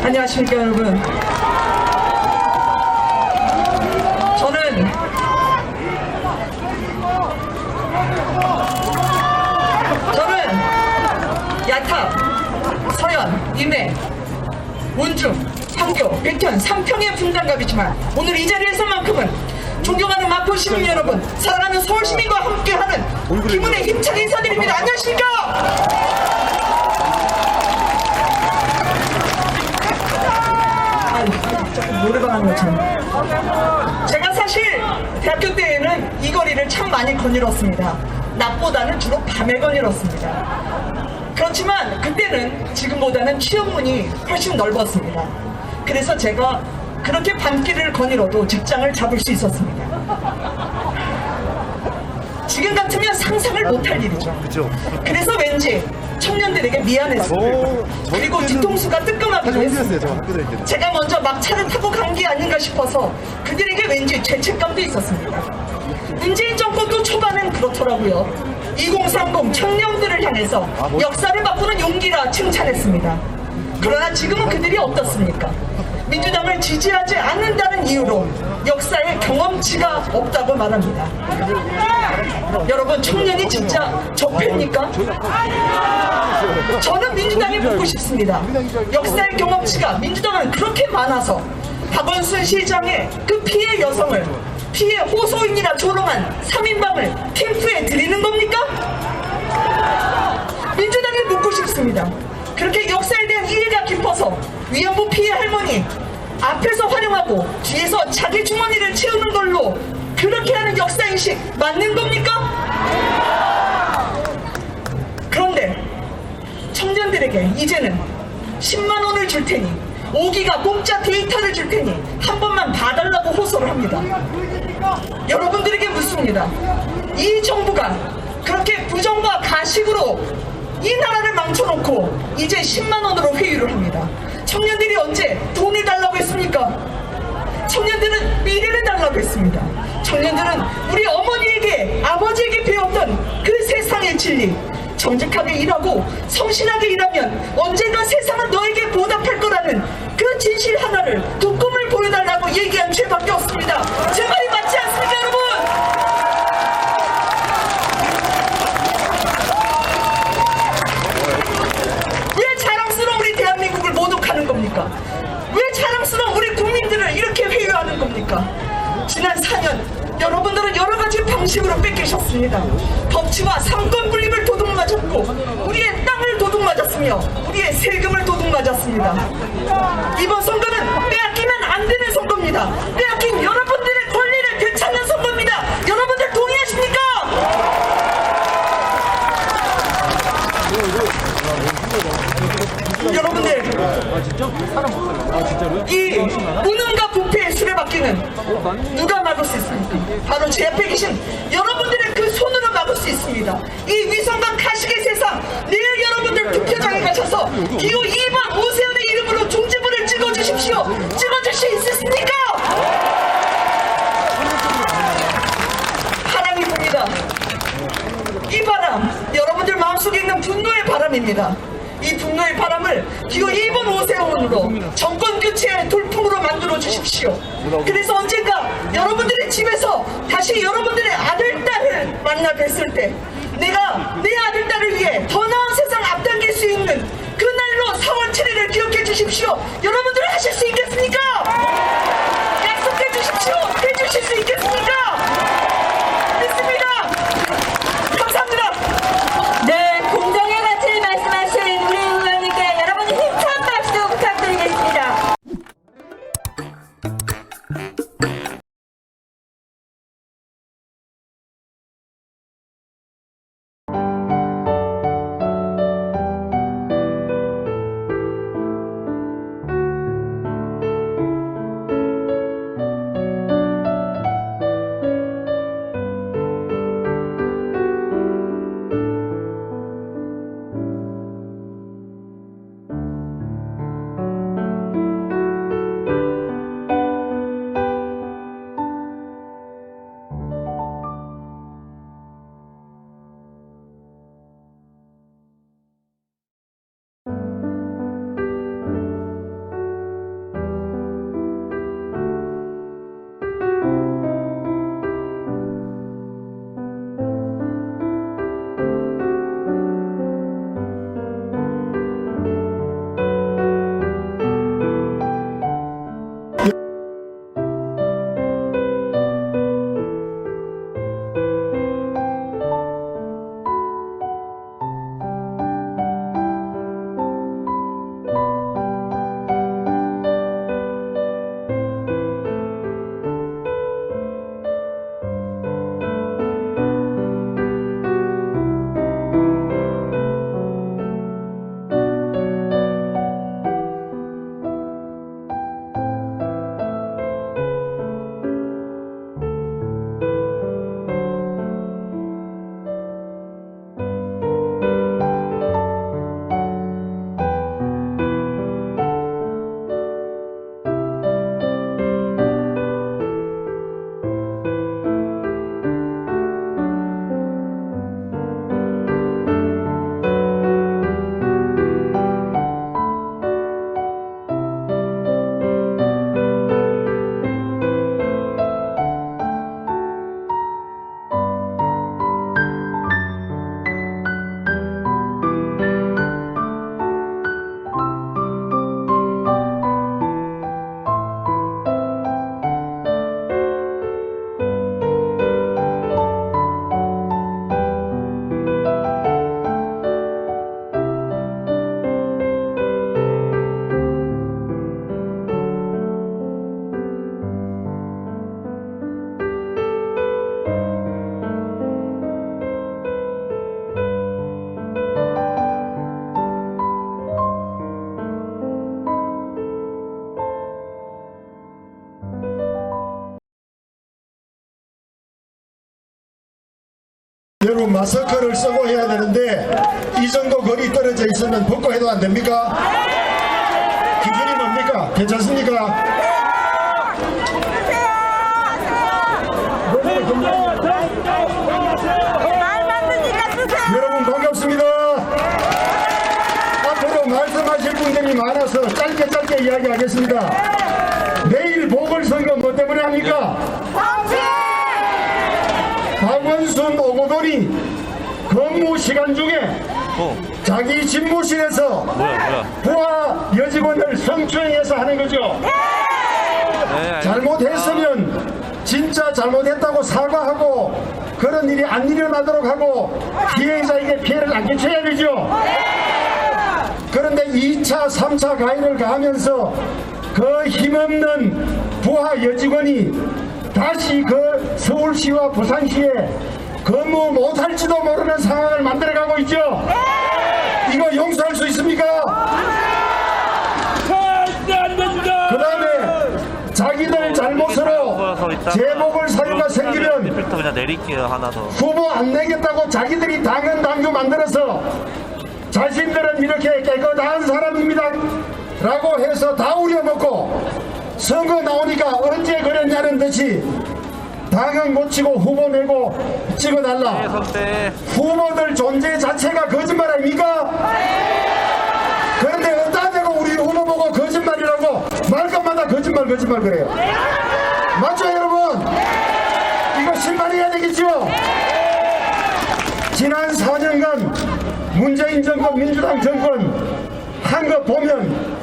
안녕하십니까 여러분. 저는 야탑, 서현, 임해, 운중, 판교, 백현, 삼평의 분단갑이지만 오늘 이 자리에서만큼은 존경하는 마포 시민 여러분, 사랑하는 서울 시민과 함께하는 기분의 힘차게 인사드립니다. 안녕하십니까? 노래방 하는 것처럼. 제가 사실 대학교 때에는 이 거리를 참 많이 거닐었습니다. 낮보다는 주로 밤에 거닐었습니다. 그렇지만 그때는 지금보다는 취업문이 훨씬 넓었습니다. 그래서 제가 그렇게 밤길을 거닐어도 직장을 잡을 수 있었습니다. 지금 같으면 상상을 못할 일이죠. 그래서 왠지 청년들에게 미안했어요. 그리고 뒤통수가 뜨끔하기도 했습니다. 제가 먼저 막차를 타고 간 게 아닌가 싶어서 그들에게 왠지 죄책감도 있었습니다. 문재인 정권도 초반엔 그렇더라고요. 2030 청년들을 향해서 역사를 바꾸는 용기라 칭찬했습니다. 그러나 지금은 그들이 어떻습니까? 민주당을 지지하지 않는다는 이유로 역사에 경험치가 없다고 말합니다. 여러분, 청년이 진짜 적폐입니까? 저는 민주당에 묻고 싶습니다. 역사의 경험치가 민주당은 그렇게 많아서 박원순 시장의 그 피해 여성을 피해 호소인이라 조롱한 3인방을 캠프에 들이는 겁니까? 민주당에 묻고 싶습니다. 그렇게 역사에 대한 이해가 깊어서 위안부 피해 할머니 앞에서 활용하고 뒤에서 자기 주머니를 채우는 걸로 그렇게 하는 역사인식 맞는 겁니까? 그런데 청년들에게 이제는 10만 원을 줄 테니 5기가 공짜 데이터를 줄 테니 한 번만 봐달라고 호소를 합니다. 여러분들에게 묻습니다. 이 정부가 그렇게 부정과 가식으로 이 나라를 망쳐놓고 이제 10만 원으로 회유를 합니다. 청년들이 언제 돈을 달라고 했습니까? 청년들은 미래를 달라고 했습니다. 청년들은 우리 어머니에게 아버지에게 배웠던 그 세상의 진리, 정직하게 일하고 성실하게 일하면 언젠가 세상은 너에게 보답할 거라는 그 진실 하나를, 그 꿈을 보여달라고 얘기한 죄밖에 없습니다. 제 말이 맞지 않습니까 여러분? 왜 자랑스러운 우리 대한민국을 모독하는 겁니까? 왜 자랑스러운 우리 국민들을 이렇게 회유하는 겁니까? 지난 4년 여러분들은 여러 가지 방식으로 뺏기셨습니다. 법치와 삼권 분립을 도둑맞았고 우리의 땅을 도둑맞았으며 우리의 세금을 도둑맞았습니다. 이번 선거는 빼앗기면 안 되는 선거입니다. 빼앗긴 여러분들의 권리를 되찾는 선거입니다. 여러분들 동의하십니까? 여러분들, 이 무능과 부패의 수레바퀴는 누가 막을 수 있습니까? 바로 제 앞에 계신 여러분들의 그 손으로 막을 수 있습니다. 이 위선과 가식의 세상, 내일 여러분들 투표장에 가셔서 기호 2번 오세훈의 이름으로 종지부를 찍어주십시오. 찍어줄 수 있으십니까? 바람이 붑니다. 이 바람, 여러분들 마음속에 있는 분노의 바람입니다. 이 분노의 바람을 기호 2번 오세훈으로 정권 교체의 돌풍으로 만들어 주십시오. 그래서 언젠가 여러분들의 집에서 다시 여러분들의 아들, 딸을 만나 뵀을 때 내가 내 아들, 딸을 위해 더 나은 세상 앞당길 수 있는 그날로 4월 7일을 기억해 주십시오. 여러분들 하실 수 있겠습니까? 약속해 주십시오. 해주실 수 있겠습니까? 믿습니다. 감사합니다. 네, 공정의 가치를 말씀하신 우리 의원님께 여러분의 힘찬 박수 부탁드리겠습니다. 여러분 마스크를 쓰고 해야 되는데 이 정도 거리 떨어져 있으면 벗고 해도 안 됩니까? 기준이 뭡니까? 괜찮습니까? 여러분 반갑습니다. 앞으로 말씀하실 분들이 많아서 짧게 이야기하겠습니다. 내일 보궐선거 뭐 때문에 합니까? 박원순 오고돈이 근무 시간 중에 자기 집무실에서 부하 여직원을 성추행해서 하는 거죠. 잘못했으면 진짜 잘못했다고 사과하고 그런 일이 안 일어나도록 하고 피해자에게 피해를 안 끼쳐야 되죠. 그런데 2차 3차 가해를 가하면서 그 힘없는 부하 여직원이 다시 그 서울시와 부산시에 근무 못할지도 모르는 상황을 만들어가고 있죠. 이거 용서할 수 있습니까? 그 다음에 자기들 잘못으로 재보궐 사유가 생기면 그냥 내릴게요. 하나 더. 후보 안 내겠다고 자기들이 당헌당규 만들어서 자신들은 이렇게 깨끗한 사람입니다 라고 해서 다 우려먹고 선거 나오니까 언제 그랬냐는 듯이 당헌 고치고 후보 내고 찍어달라. 후보들 존재 자체가 거짓말 아닙니까? 그런데 어디다 대고 우리 후보 보고 거짓말이라고 말 것마다 거짓말 그래요. 맞죠 여러분? 이거 실망해야 되겠죠? 지난 4년간 문재인 정권 민주당 정권 한 거 보면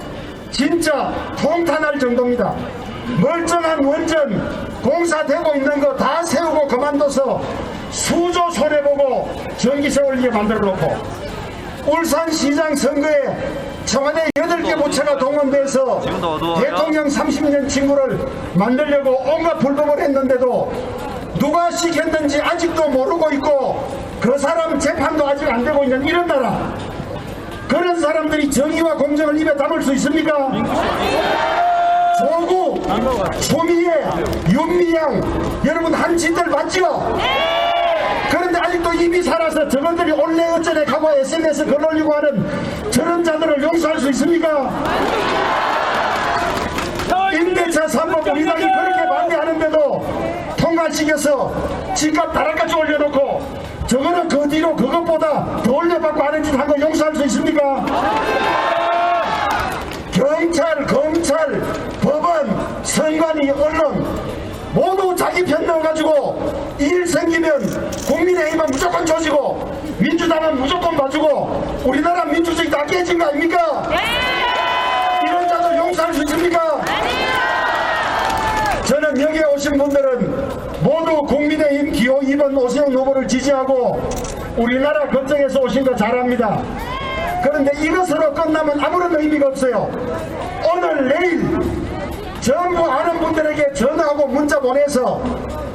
진짜 통탄할 정도입니다. 멀쩡한 원전 공사되고 있는 거 다 세우고 그만둬서 수조 손해보고 전기세 올리게 만들어 놓고 울산시장 선거에 청와대 8개 부처가 동원돼서 대통령 30년 친구를 만들려고 온갖 불법을 했는데도 누가 시켰는지 아직도 모르고 있고 그 사람 재판도 아직 안 되고 있는 이런 나라, 그런 사람들이 정의와 공정을 입에 담을 수 있습니까? 조국, 조미애, 윤미향 여러분 한치들 맞죠? 그런데 아직도 입이 살아서 저것들이 올레 어쩌네 가고 SNS 글 올리고 하는 저런 자들을 용서할 수 있습니까? 임대차 3법 우리 당이 그렇게 반대하는데도 통과시켜서 집값 다락까지 올려놓고 저거는 그 뒤로 그것보다 더 올려받고 하는 짓 한 거 용서할 수 있습니까? 경찰, 검찰, 법원, 선관위, 언론 모두 자기 편 넣어가지고 일 생기면 국민의힘은 무조건 조지고 민주당은 무조건 봐주고 우리나라 민주주의 다 깨진 거 아닙니까? 이런 자도 용서할 수 있습니까? 저는 여기에 오신 분들은 모두 국민의힘 기호 2번 오세훈 후보를 지지하고 우리나라 걱정해서 오신 거 잘 압니다. 그런데 이것으로 끝나면 아무런 의미가 없어요. 오늘 내일 전부 아는 분들에게 전화하고 문자 보내서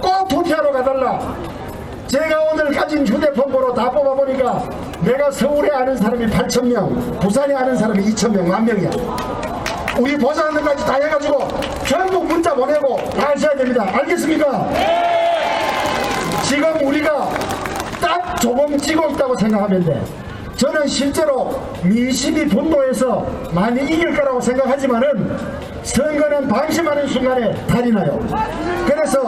꼭 투표하러 가달라. 제가 오늘 가진 휴대폰 번호 다 뽑아보니까 내가 서울에 아는 사람이 8,000명, 부산에 아는 사람이 2,000명, 10,000명이야. 우리 보좌관들까지 다 해가지고 전부 문자 보내고 다 하셔야 됩니다. 알겠습니까? 지금 우리가 딱 조범지고 있다고 생각하면 돼. 저는 실제로 민심이 분노해서 많이 이길 거라고 생각하지만은 선거는 방심하는 순간에 탈이 나요. 그래서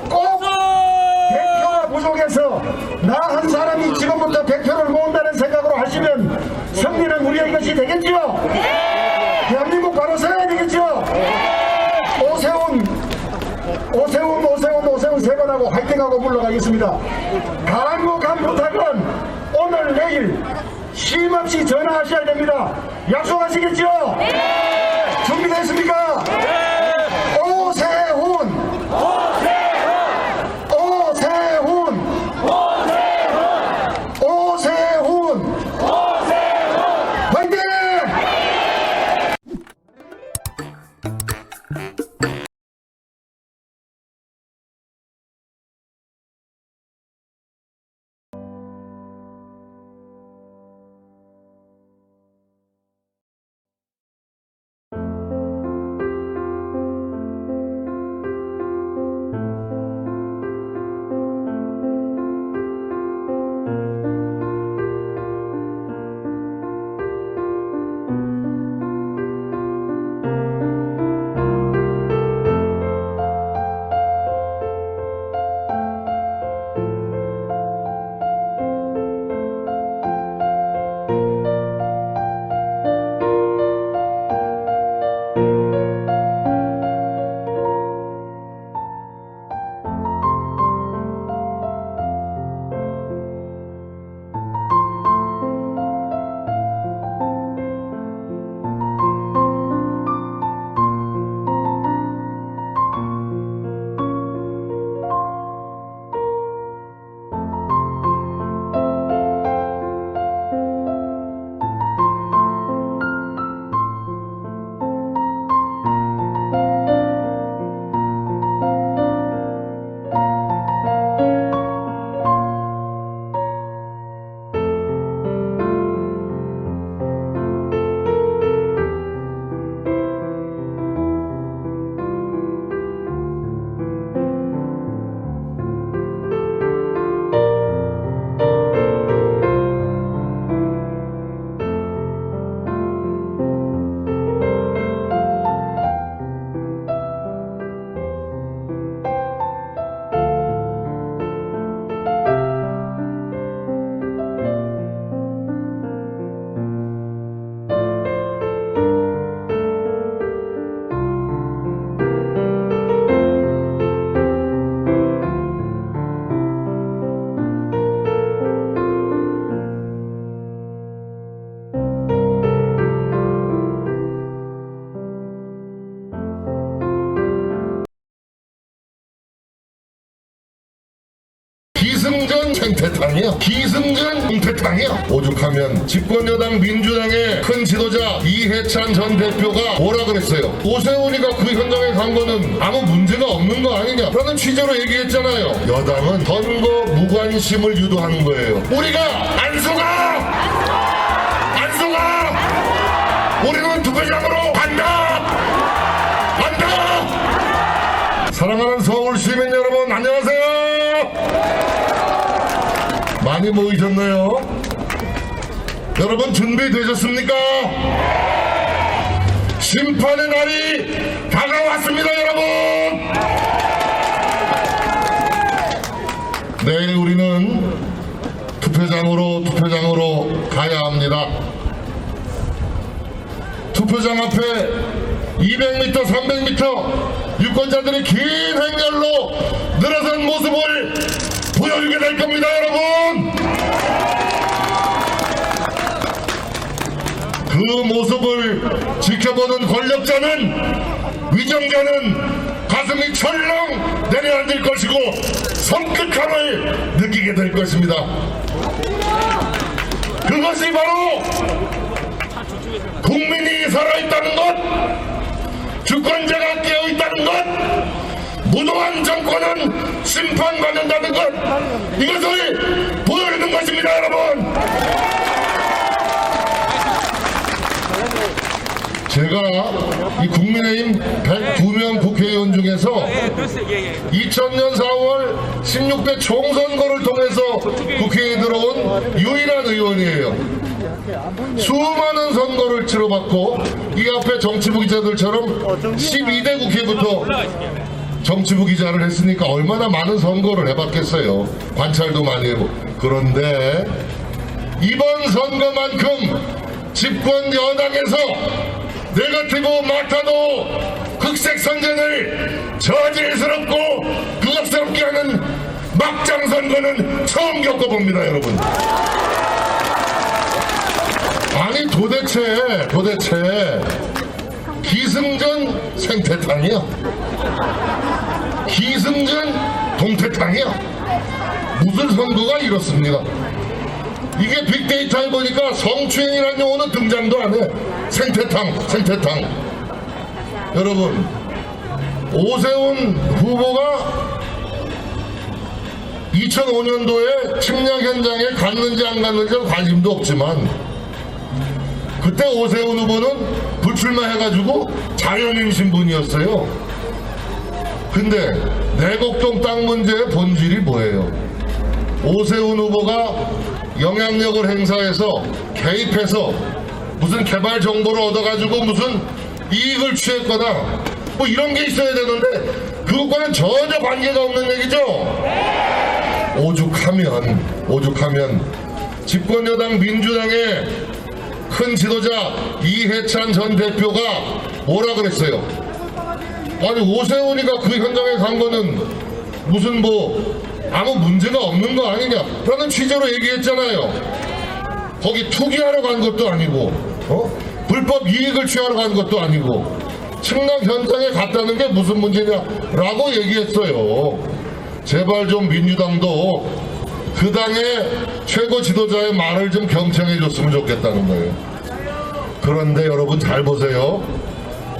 꼭 100표가 부족해서 나 한 사람이 지금부터 100표를 모은다는 생각으로 하시면 승리는 우리의 것이 되겠죠? 대한민국 바로 서야 되겠죠? 오세훈 세 번 하고 화이팅하고 물러가겠습니다. 간곡한 부탁은 오늘 내일 쉼없이 전화하셔야 됩니다. 약속하시겠죠? 준비됐습니까? 보면 집권여당 민주당의 큰 지도자 이해찬 전 대표가 뭐라 그랬어요? 오세훈이가 그 현장에 간 거는 아무 문제가 없는 거 아니냐라는 취지로 얘기했잖아요. 여당은 선거 무관심을 유도하는 거예요. 우리가 안 속아! 우리는 투표장으로 간다! 사랑하는 서울 시민 여러분, 안녕하세요. 많이 모이셨나요? 여러분 준비되셨습니까? 심판의 날이 다가왔습니다, 여러분. 내일 우리는 투표장으로 가야 합니다. 투표장 앞에 200m, 300m 유권자들이 긴 행렬로 늘어선 모습을 보여주게 될 겁니다, 여러분. 그 모습을 지켜보는 권력자는, 위정자는 가슴이 철렁 내려앉을 것이고 성격함을 느끼게 될 것입니다. 그것이 바로 국민이 살아있다는 것, 주권자가 깨어있다는 것, 무도한 정권은 심판받는다는 것, 이것을 보여주는 것입니다, 여러분. 제가 이 국민의힘 102명 국회의원 중에서 2000년 4월 16대 총선거를 통해서 국회에 들어온 유일한 의원이에요. 수많은 선거를 치러봤고 이 앞에 정치부 기자들처럼 12대 국회부터 정치부 기자를 했으니까 얼마나 많은 선거를 해봤겠어요. 관찰도 많이 해보고. 그런데 이번 선거만큼 집권 여당에서 네거티브 마타도 극색 선전을 저질스럽고 극악스럽게 하는 막장 선거는 처음 겪어봅니다, 여러분. 아니 도대체 기승전 생태탕이야? 기승전 동태탕이야? 무슨 선거가 이렇습니까? 이게 빅데이터에 보니까 성추행이라는 용어는 등장도 안 해. 생태탕. 여러분, 오세훈 후보가 2005년도에 침략 현장에 갔는지 안 갔는지는 관심도 없지만 그때 오세훈 후보는 불출마해가지고 자연인 신분이었어요. 근데 내곡동 땅 문제의 본질이 뭐예요? 오세훈 후보가 영향력을 행사해서 개입해서 무슨 개발 정보를 얻어가지고 무슨 이익을 취했거나 뭐 이런 게 있어야 되는데 그것과는 전혀 관계가 없는 얘기죠. 오죽하면 집권여당 민주당의 큰 지도자 이해찬 전 대표가 뭐라 그랬어요? 아니 오세훈이가 그 현장에 간 거는 무슨 뭐 아무 문제가 없는 거 아니냐라는 취지로 얘기했잖아요. 거기 투기하러 간 것도 아니고 불법 이익을 취하러 간 것도 아니고 침략 현장에 갔다는 게 무슨 문제냐라고 얘기했어요. 제발 좀 민주당도 그 당의 최고 지도자의 말을 좀 경청해 줬으면 좋겠다는 거예요. 그런데 여러분 잘 보세요.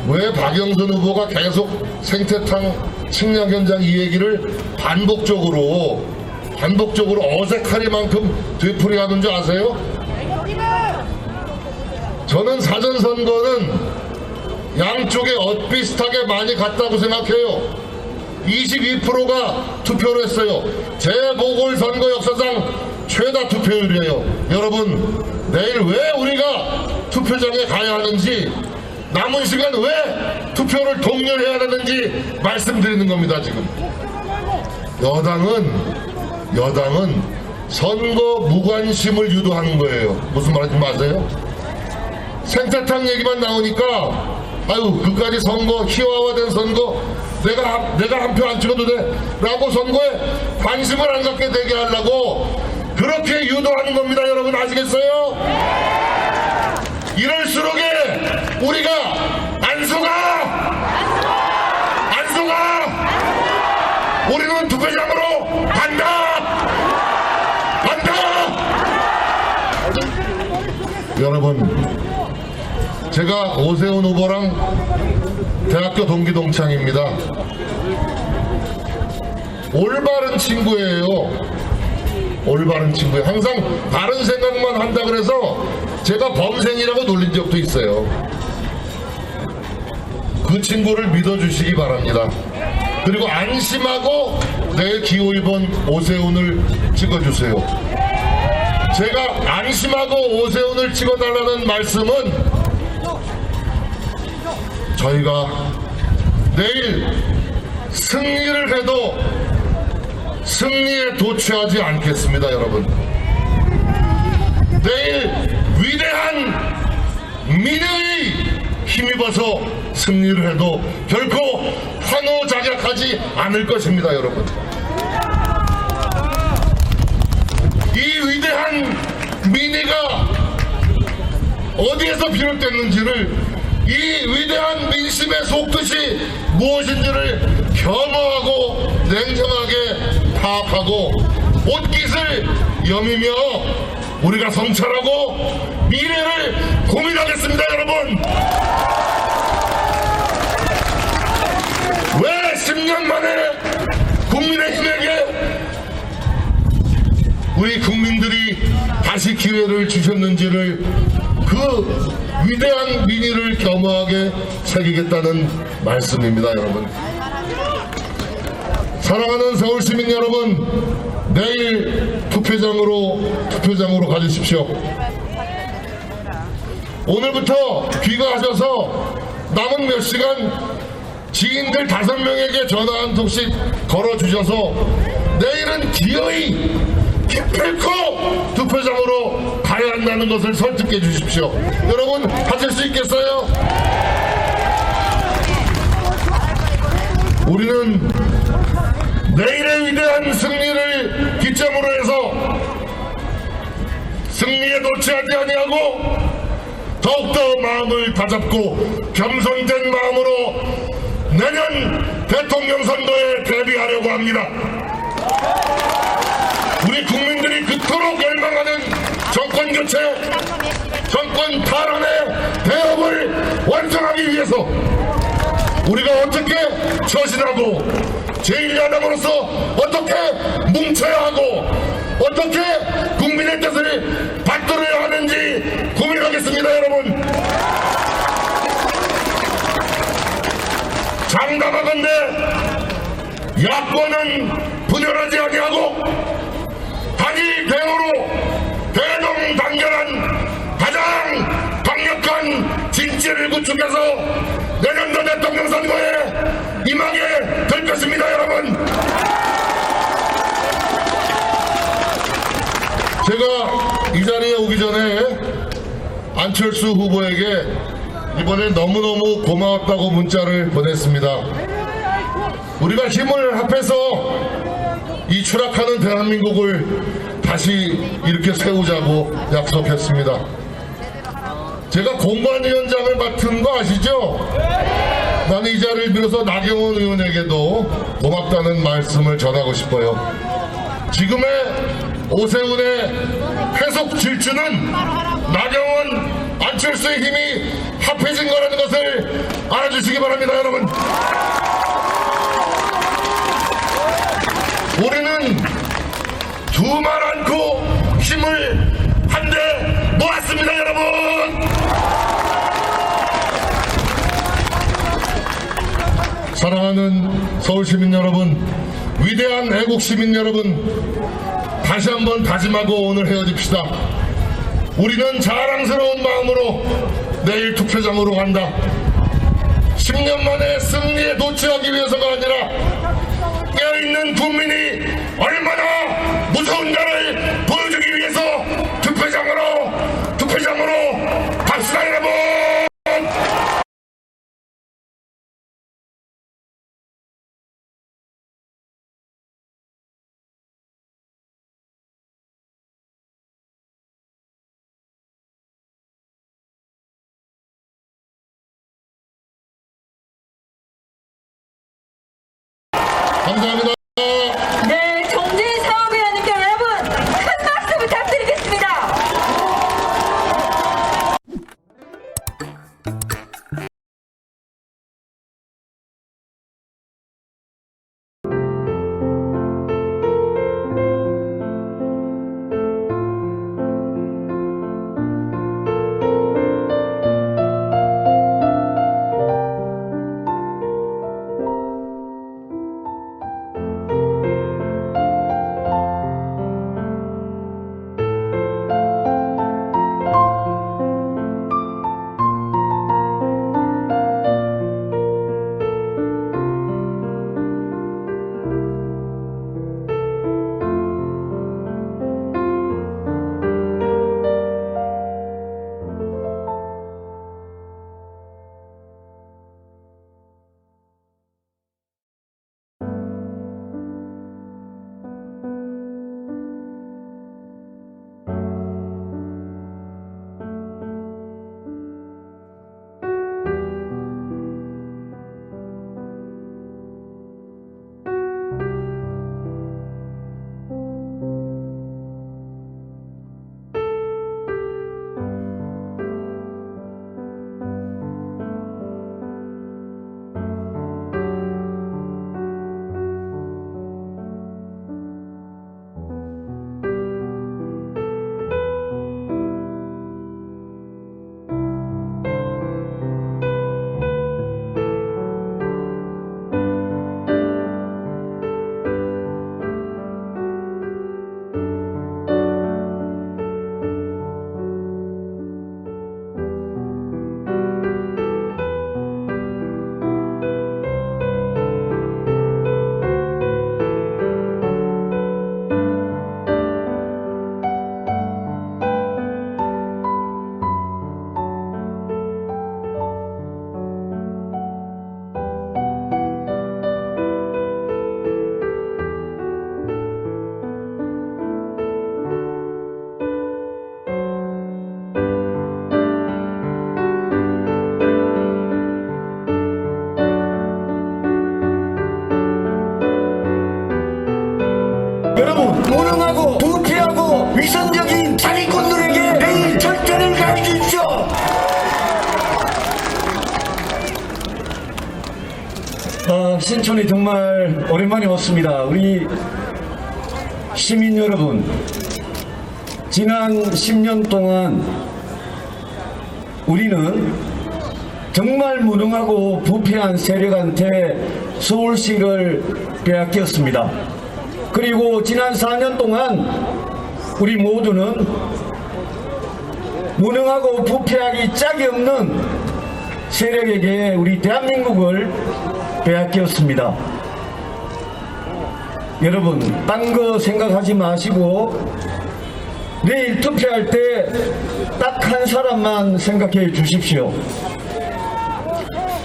왜 박영선 후보가 계속 생태탕 침략 현장 이 얘기를 반복적으로 어색하리만큼 되풀이하는 줄 아세요? 저는 사전선거는 양쪽에 엇비슷하게 많이 갔다고 생각해요. 22%가 투표를 했어요. 재보궐선거 역사상 최다 투표율이에요. 여러분 내일 왜 우리가 투표장에 가야 하는지, 남은 시간 왜 투표를 독려해야 하는지 말씀드리는 겁니다. 지금 여당은 선거 무관심을 유도하는 거예요. 무슨 말인지 아세요? 생태탕 얘기만 나오니까 아유 그까지 선거, 희화화된 선거, 내가 한 표 안 찍어도 돼 라고 선거에 관심을 안 갖게 되게 하려고 그렇게 유도하는 겁니다. 여러분 아시겠어요? 이럴수록에 우리가 안 속아! 우리는 투표장으로 간다! 여러분, 제가 오세훈 후보랑 대학교 동기 동창입니다. 올바른 친구예요. 올바른 친구예요. 항상 바른 생각만 한다 그래서 제가 범생이라고 놀린 적도 있어요. 그 친구를 믿어주시기 바랍니다. 그리고 안심하고 내일 기호 1번 오세훈을 찍어주세요. 제가 안심하고 오세훈을 찍어달라는 말씀은 저희가 내일 승리를 해도 승리에 도취하지 않겠습니다, 여러분. 내일 위대한 민의에 힘입어서 승리를 해도 결코 환호작약하지 않을 것입니다, 여러분. 이 위대한 민의가 어디에서 비롯됐는지를, 이 위대한 민심의 속뜻이 무엇인지를 겸허하고 냉정하게 파악하고 옷깃을 여미며 우리가 성찰하고 미래를 고민하겠습니다, 여러분. 왜 10년 만에 국민의힘에게 우리 국민들이 다시 기회를 주셨는지를, 그 위대한 민의를 겸허하게 새기겠다는 말씀입니다, 여러분. 사랑하는 서울시민 여러분, 내일 투표장으로 가주십시오. 오늘부터 귀가하셔서 남은 몇 시간 지인들 5명에게 전화 한 통씩 걸어주셔서 내일은 기어이 기필코 투표장으로 가야 한다는 것을 설득해 주십시오. 여러분, 하실 수 있겠어요? 우리는 내일의 위대한 승리를 기점으로 해서 승리에 놓치지 아니하고 더욱더 마음을 다잡고 겸손된 마음으로 내년 대통령 선거에 대비하려고 합니다. 우리 국민들이 그토록 열망하는 정권 교체, 정권 탈환의 대업을 완성하기 위해서 우리가 어떻게 처신하고 제1야당으로서 어떻게 뭉쳐야 하고 어떻게 국민의 뜻을 받들어야 하는지 고민하겠습니다, 여러분. 장담하건대 야권은 분열하지 아니하고 단일 대우로 대동단결한 가장 강력한 진지를 구축해서 내년도 대통령 선거에 임하게 될 것입니다, 여러분. 제가 이 자리에 오기 전에 안철수 후보에게 이번에 너무너무 고마웠다고 문자를 보냈습니다. 우리가 힘을 합해서 이 추락하는 대한민국을 다시 이렇게 세우자고 약속했습니다. 제가 공관위원장을 맡은 거 아시죠? 나는 이 자리를 빌어서 나경원 의원에게도 고맙다는 말씀을 전하고 싶어요. 지금의 오세훈의 회속 질주는 나경원, 안철수의 힘이 합해진 거라는 것을 알아주시기 바랍니다, 여러분. 우리는 두말 않고 힘을 한데 모았습니다, 여러분. 사랑하는 서울시민 여러분, 위대한 애국시민 여러분, 다시 한번 다짐하고 오늘 헤어집시다. 우리는 자랑스러운 마음으로 내일 투표장으로 간다. 10년 만에 승리에 도취하기 위해서가 아니라 깨어있는 국민이 얼마나 무서운가를 보여주기 위해서 투표장으로 갑시다, 여러분. 감사합니다. 네, 정진 사업위원님께 여러분 큰 박수 부탁드리겠습니다. 여러분, 무능하고 부패하고 위선적인 사기꾼들에게 내일 절대를 가해 주십시오. 신촌에 정말 오랜만에 왔습니다. 우리 시민 여러분, 지난 10년 동안 우리는 정말 무능하고 부패한 세력한테 서울시를 빼앗겼습니다. 그리고 지난 4년 동안 우리 모두는 무능하고 부패하기 짝이 없는 세력에게 우리 대한민국을 빼앗겼습니다. 여러분, 딴 거 생각하지 마시고 내일 투표할 때 딱 한 사람만 생각해 주십시오.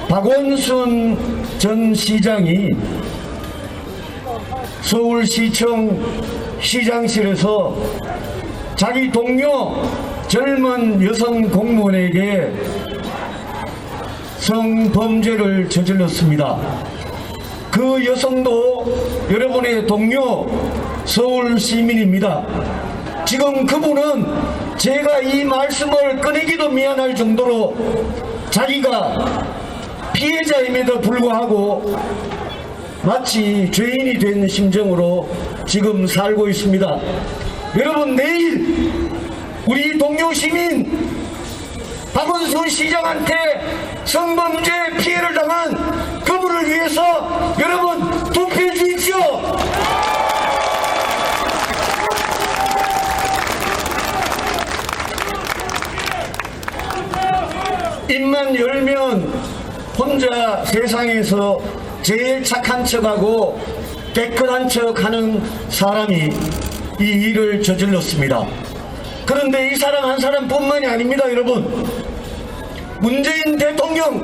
박원순 전 시장이 서울시청 시장실에서 자기 동료 젊은 여성 공무원에게 성범죄를 저질렀습니다. 그 여성도 여러분의 동료 서울 시민입니다. 지금 그분은 제가 이 말씀을 꺼내기도 미안할 정도로 자기가 피해자임에도 불구하고 마치 죄인이 된 심정으로 지금 살고 있습니다. 여러분, 내일 우리 동료 시민 박원순 시장한테 성범죄 피해를 당한 그분을 위해서 여러분 투표해 주십시오. 입만 열면 혼자 세상에서 제일 착한 척하고 깨끗한 척하는 사람이 이 일을 저질렀습니다. 그런데 이 사람 한 사람뿐만이 아닙니다. 여러분, 문재인 대통령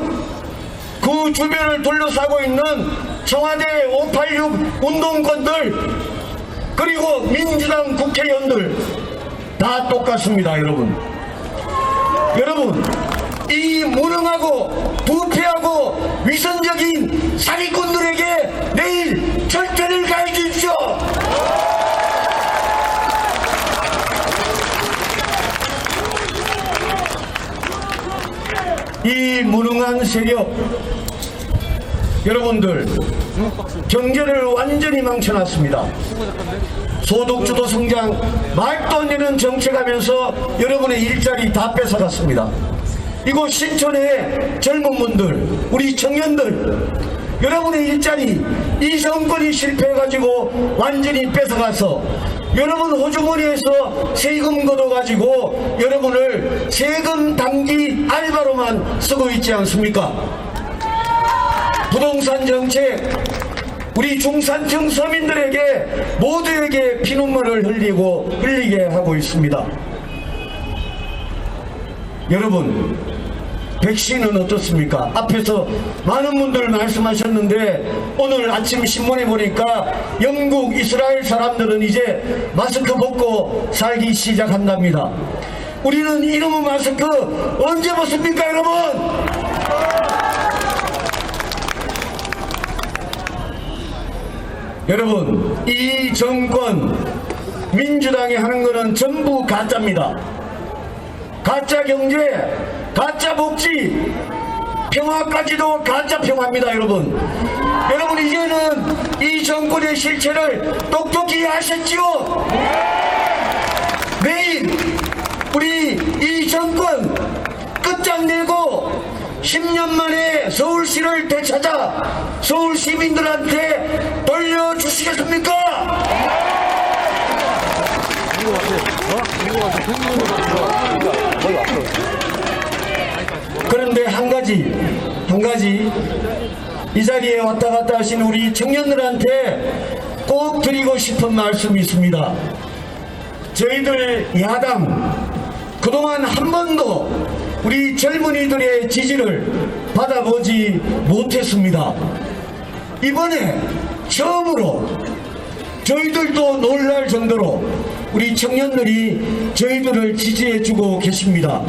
그 주변을 둘러싸고 있는 청와대 586 운동권들 그리고 민주당 국회의원들 다 똑같습니다. 여러분, 이 무능하고 부패하고 위선적인 사기꾼들에게 내일 절대를 가해 주십시오. 이 무능한 세력, 여러분들 경제를 완전히 망쳐놨습니다. 소득주도 성장, 말도 안 되는 정책하면서 여러분의 일자리 다 뺏어갔습니다. 이곳 신촌의 젊은 분들, 우리 청년들, 여러분의 일자리 이 정권이 실패해가지고 완전히 뺏어가서 여러분 호주머니에서 세금 걷어가지고 여러분을 세금 당기 알바로만 쓰고 있지 않습니까? 부동산 정책, 우리 중산층 서민들에게 모두에게 피눈물을 흘리게 하고 있습니다. 여러분, 백신은 어떻습니까? 앞에서 많은 분들 말씀하셨는데 오늘 아침 신문에 보니까 영국, 이스라엘 사람들은 이제 마스크 벗고 살기 시작한답니다. 우리는 이놈의 마스크 언제 벗습니까, 여러분? 여러분, 이 정권 민주당이 하는 거는 전부 가짜입니다. 가짜 경제, 가짜 복지, 평화까지도 가짜 평화입니다. 여러분, 이제는 이 정권의 실체를 똑똑히 아셨지요? 내일 우리 이 정권 끝장내고 10년 만에 서울시를 되찾아 서울 시민들한테 돌려주시겠습니까? 그런데 한 가지 이 자리에 왔다 갔다 하신 우리 청년들한테 꼭 드리고 싶은 말씀이 있습니다. 저희들 야당 그동안 한 번도 우리 젊은이들의 지지를 받아보지 못했습니다. 이번에 처음으로 저희들도 놀랄 정도로 우리 청년들이 저희들을 지지해주고 계십니다.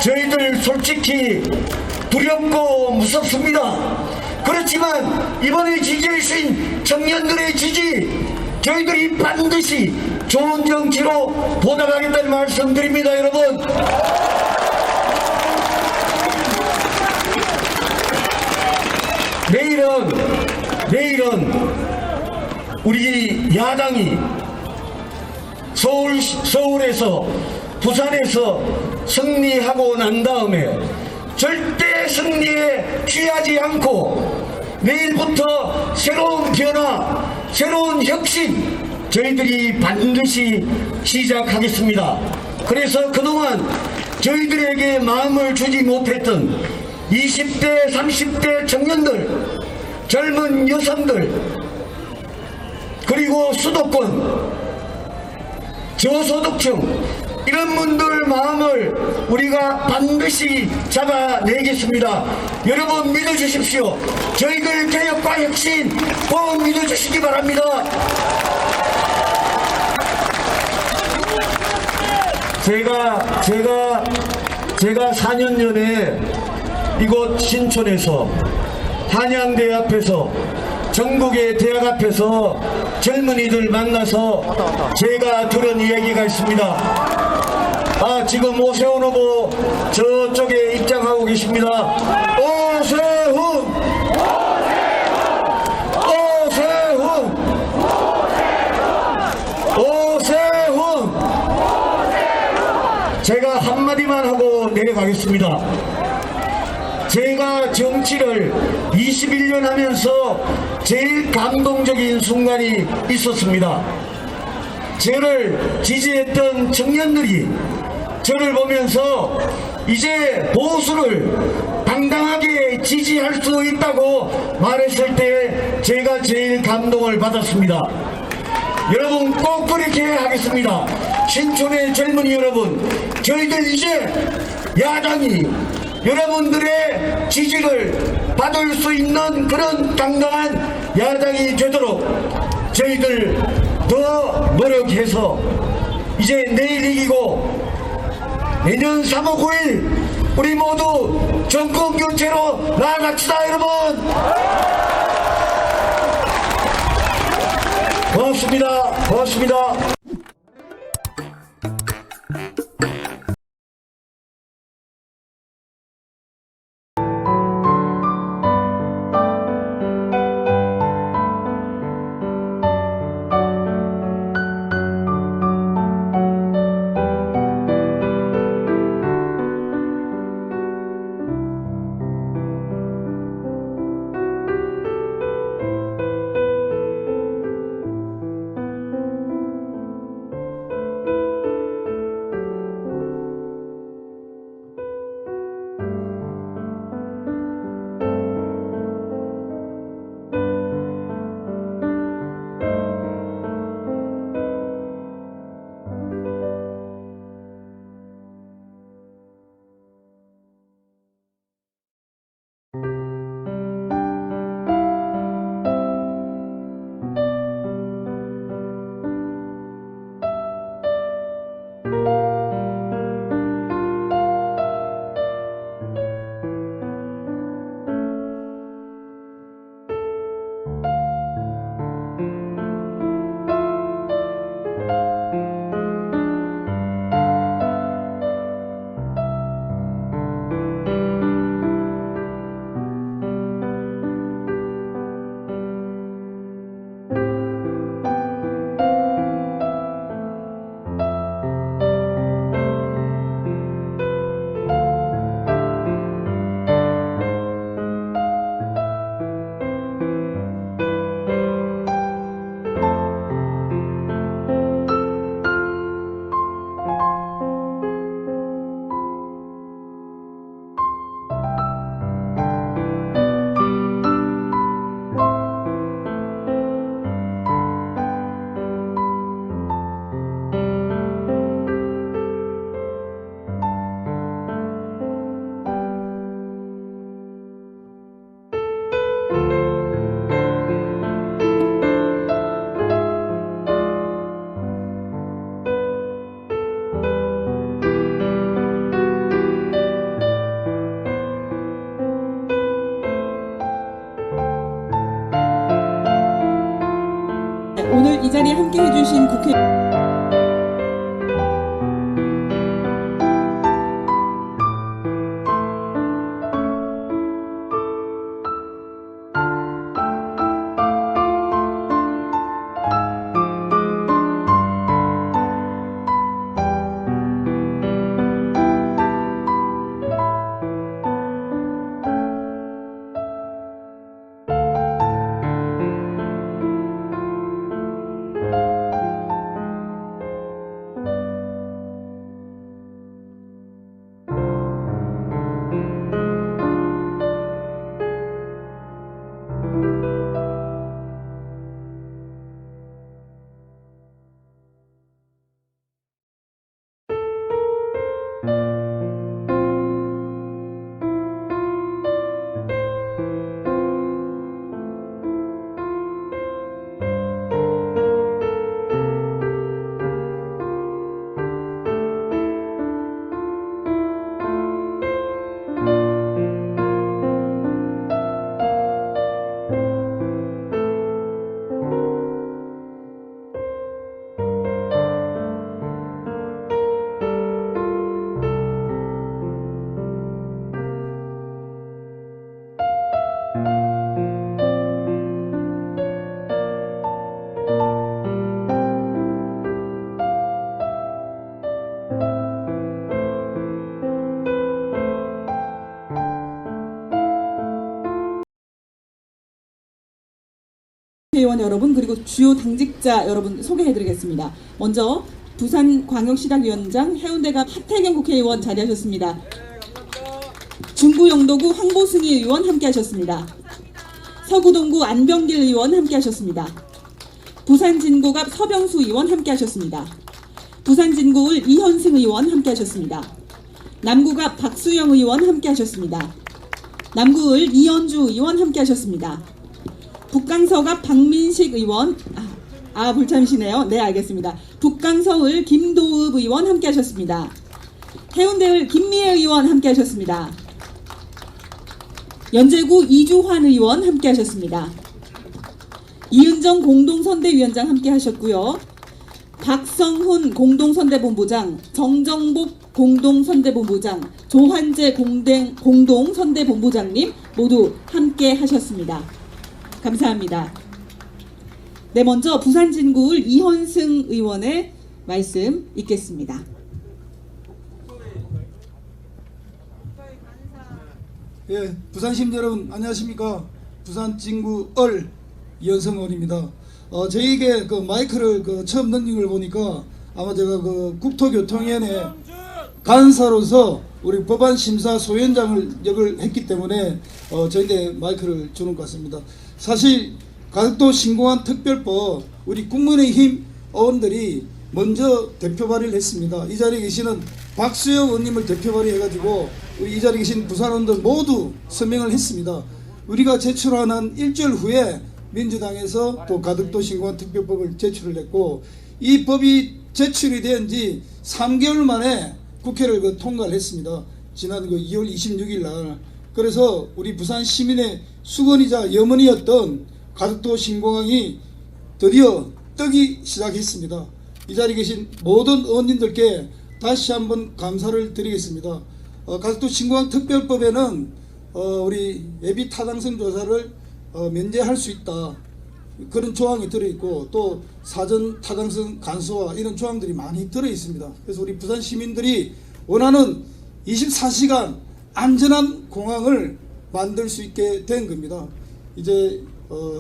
저희들 솔직히 두렵고 무섭습니다. 그렇지만 이번에 지지해주신 청년들의 지지 저희들이 반드시 좋은 정치로 보답하겠다는 말씀드립니다. 여러분, 내일은 우리 야당이 서울에서 부산에서 승리하고 난 다음에 절대 승리에 취하지 않고 내일부터 새로운 변화, 새로운 혁신 저희들이 반드시 시작하겠습니다. 그래서 그동안 저희들에게 마음을 주지 못했던 20대, 30대 청년들, 젊은 여성들, 그리고 수도권, 저소득층 이런 분들 마음을 우리가 반드시 잡아내겠습니다. 여러분 믿어주십시오. 저희들 개혁과 혁신 꼭 믿어주시기 바랍니다. 제가 4년 전에 이곳 신촌에서 한양대 앞에서 전국의 대학 앞에서 젊은이들 만나서 제가 들은 이야기가 있습니다. 지금 오세훈 후보 저쪽에 입장하고 계십니다. 오세훈! 오세훈! 오세훈! 제가 한마디만 하고 내려가겠습니다. 제가 정치를 21년 하면서 제일 감동적인 순간이 있었습니다. 저를 지지했던 청년들이 저를 보면서 이제 보수를 당당하게 지지할 수 있다고 말했을 때 제가 제일 감동을 받았습니다. 여러분 꼭 그렇게 하겠습니다. 신촌의 젊은이 여러분, 저희들 이제 야당이 여러분들의 지지를 받을 수 있는 그런 당당한 야당이 되도록 저희들 더 노력해서 이제 내일 이기고 내년 3월 9일 우리 모두 정권 교체로 나아갑시다. 여러분 고맙습니다. 오늘 이 자리에 함께 해주신 국회 의원 여러분 그리고 주요 당직자 여러분 소개해드리겠습니다. 먼저 부산광역시당위원장 해운대갑 하태경 국회의원 자리하셨습니다. 중구 영도구 황보승희 의원 함께하셨습니다. 서구동구 안병길 의원 함께하셨습니다. 부산진구갑 서병수 의원 함께하셨습니다. 부산진구을 이현승 의원 함께하셨습니다. 남구갑 박수영 의원 함께하셨습니다. 남구을 이현주 의원 함께하셨습니다. 북강서갑 박민식 의원 불참이시네요. 네, 알겠습니다. 북강서을 김도읍 의원 함께하셨습니다. 해운대을 김미애 의원 함께하셨습니다. 연제구 이주환 의원 함께하셨습니다. 이은정 공동선대위원장 함께하셨고요. 박성훈 공동선대본부장, 정정복 공동선대본부장, 조한재 공동선대본부장님 모두 함께하셨습니다. 감사합니다. 네, 먼저 부산진구을 이현승 의원의 말씀 읽겠습니다. 예, 부산 시민 여러분 안녕하십니까? 부산진구을 이현승 의원입니다. 저에게 그 마이크를 처음 넘긴 걸 보니까 아마 제가 국토교통위원회 간사로서 우리 법안 심사 소위원장을 역을 했기 때문에 저에게 마이크를 주는 것 같습니다. 사실 가덕도 신공항 특별법 우리 국민의힘 의원들이 먼저 대표 발의를 했습니다. 이 자리에 계시는 박수영 의원님을 대표 발의해가지고 우리 이 자리에 계신 부산 의원들 모두 서명을 했습니다. 우리가 제출하는 일주일 후에 민주당에서 또 가덕도 신공항 특별법을 제출을 했고 이 법이 제출이 된 지 3개월 만에 국회를 통과를 했습니다. 지난 2월 26일 날. 그래서 우리 부산 시민의 수건이자 염원이었던 가덕도 신공항이 드디어 뜨기 시작했습니다. 이 자리에 계신 모든 의원님들께 다시 한번 감사를 드리겠습니다. 가덕도 신공항 특별법에는 우리 예비 타당성 조사를 면제할 수 있다. 그런 조항이 들어있고 또 사전 타당성 간소화 이런 조항들이 많이 들어있습니다. 그래서 우리 부산 시민들이 원하는 24시간 안전한 공항을 만들 수 있게 된 겁니다. 이제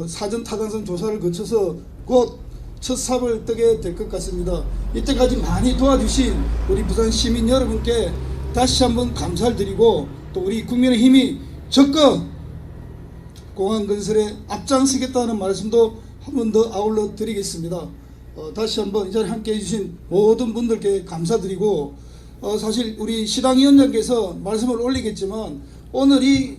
사전 타당성 조사를 거쳐서 곧 첫 삽을 뜨게 될 것 같습니다. 이때까지 많이 도와주신 우리 부산 시민 여러분께 다시 한번 감사를 드리고 또 우리 국민의힘이 적극 공항 건설에 앞장서겠다는 말씀도 한 번 더 아울러 드리겠습니다. 다시 한번 이 자리에 함께 해주신 모든 분들께 감사드리고 사실 우리 시당위원장께서 말씀을 올리겠지만 오늘이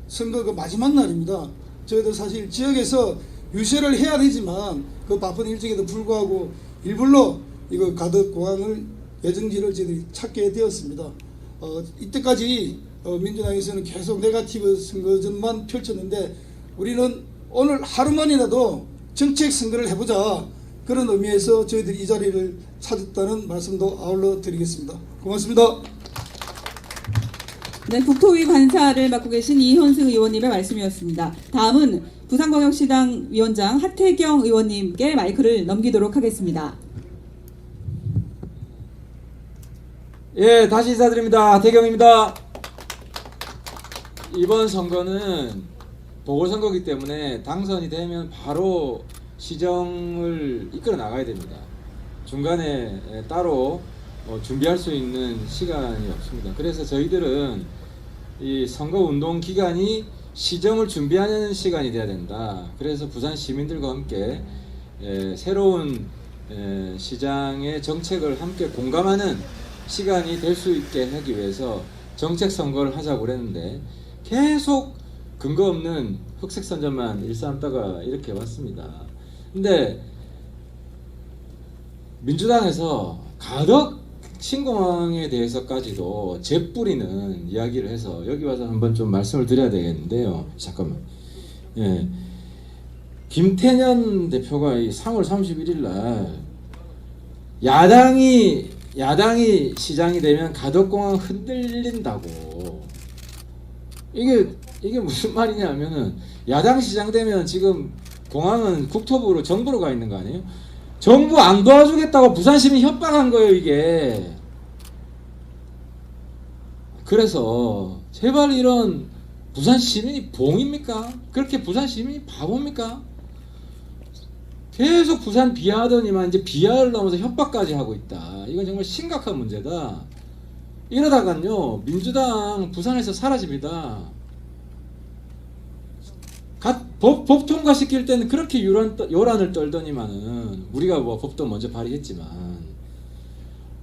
선거 마지막 날입니다. 저희들 사실 지역에서 유세를 해야 되지만 그 바쁜 일정에도 불구하고 일부러 이거 가덕 공항을 예정지를 저희들이 찾게 되었습니다. 이때까지 민주당에서는 계속 네거티브 선거전만 펼쳤는데 우리는 오늘 하루만이라도 정책 선거를 해보자. 그런 의미에서 저희들이 이 자리를 찾았다는 말씀도 아울러 드리겠습니다. 고맙습니다. 네, 국토위 관사를 맡고 계신 이현승 의원님의 말씀이었습니다. 다음은 부산광역시당 위원장 하태경 의원님께 마이크를 넘기도록 하겠습니다. 예, 다시 인사드립니다. 하태경입니다. 이번 선거는 보궐선거이기 때문에 당선이 되면 바로 시정을 이끌어 나가야 됩니다. 중간에 따로 준비할 수 있는 시간이 없습니다. 그래서 저희들은 이 선거운동 기간이 시정을 준비하는 시간이 돼야 된다. 그래서 부산 시민들과 함께 새로운 시장의 정책을 함께 공감하는 시간이 될 수 있게 하기 위해서 정책 선거를 하자고 그랬는데 계속 근거 없는 흑색 선전만 일삼다가 이렇게 왔습니다. 근데 민주당에서 가덕 신공항에 대해서까지도 재뿌리는 이야기를 해서 여기 와서 한번 좀 말씀을 드려야 되겠는데요. 잠깐만. 예. 김태년 대표가 이 3월 31일 날 야당이 시장이 되면 가덕공항 흔들린다고. 이게 무슨 말이냐 하면은 야당 시장 되면 지금 공항은 국토부로 정부로 가 있는 거 아니에요? 정부 안 도와주겠다고 부산 시민 협박한 거예요, 이게. 그래서 제발 이런 부산 시민이 봉입니까? 그렇게 부산 시민이 바보입니까? 계속 부산 비하하더니만 이제 비하를 넘어서 협박까지 하고 있다. 이건 정말 심각한 문제다. 이러다간요 민주당 부산에서 사라집니다. 법 통과시킬 때는 그렇게 요란을 떨더니만은 우리가 뭐 법도 먼저 발의했지만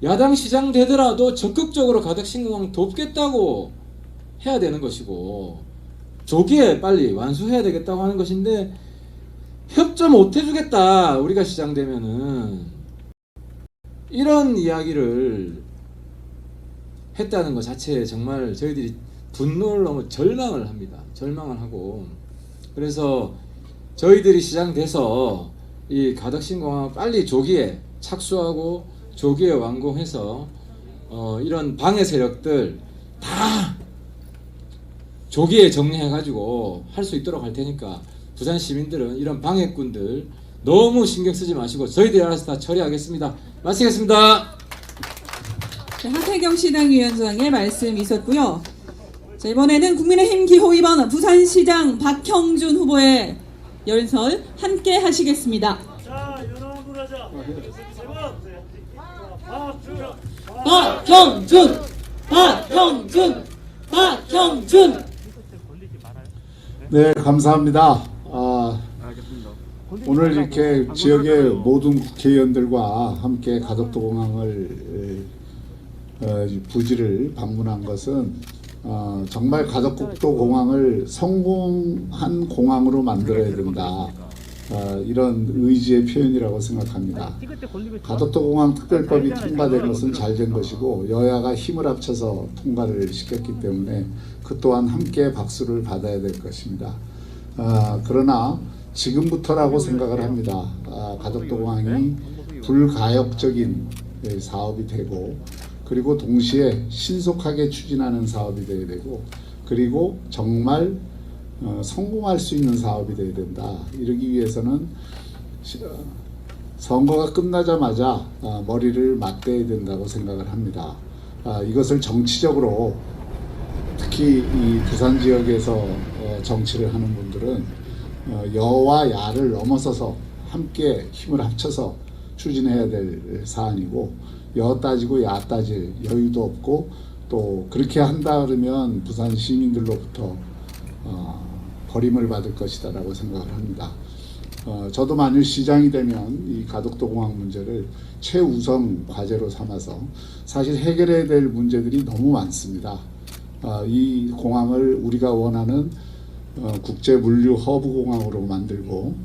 야당 시장 되더라도 적극적으로 가덕 신공항 돕겠다고 해야 되는 것이고 조기에 빨리 완수해야 되겠다고 하는 것인데 협조 못 해주겠다 우리가 시장 되면은 이런 이야기를 했다는 것 자체에 정말 저희들이 분노를 넘어 절망을 합니다. 절망을 하고 그래서 저희들이 시장돼서 이 가덕신공항 빨리 조기에 착수하고 조기에 완공해서 이런 방해 세력들 다 조기에 정리해가지고 할 수 있도록 할 테니까 부산 시민들은 이런 방해꾼들 너무 신경 쓰지 마시고 저희들이 알아서 다 처리하겠습니다. 마치겠습니다. 네, 하태경 시당위원장의 말씀 있었고요. 자, 이번에는 국민의힘 기호 2번 부산시장 박형준 후보의 연설 함께 하시겠습니다. 자, 연호한 부르자. 세 번. 박형준. 네, 감사합니다. 오늘 이렇게 지역의 모든 국회의원들과 함께 가덕도공항을 부지를 방문한 것은 정말 가덕국도공항을 성공한 공항으로 만들어야 된다. 이런 의지의 표현이라고 생각합니다. 가덕도공항 특별법이 통과된 것은 잘된 것이고 여야가 힘을 합쳐서 통과를 시켰기 때문에 그 또한 함께 박수를 받아야 될 것입니다. 그러나 지금부터라고 생각을 합니다. 가덕도공항이 불가역적인 사업이 되고 그리고 동시에 신속하게 추진하는 사업이 되어야 되고 그리고 정말 성공할 수 있는 사업이 되어야 된다. 이러기 위해서는 선거가 끝나자마자 머리를 맞대야 된다고 생각을 합니다. 이것을 정치적으로 특히 이 부산 지역에서 정치를 하는 분들은 여와 야를 넘어서서 함께 힘을 합쳐서 추진해야 될 사안이고 여 따지고 야 따질 여유도 없고 또 그렇게 한다 그러면 부산 시민들로부터 버림을 받을 것이다 라고 생각을 합니다. 저도 만일 시장이 되면 이 가덕도공항 문제를 최우선 과제로 삼아서 사실 해결해야 될 문제들이 너무 많습니다. 이 공항을 우리가 원하는 국제 물류 허브 공항으로 만들고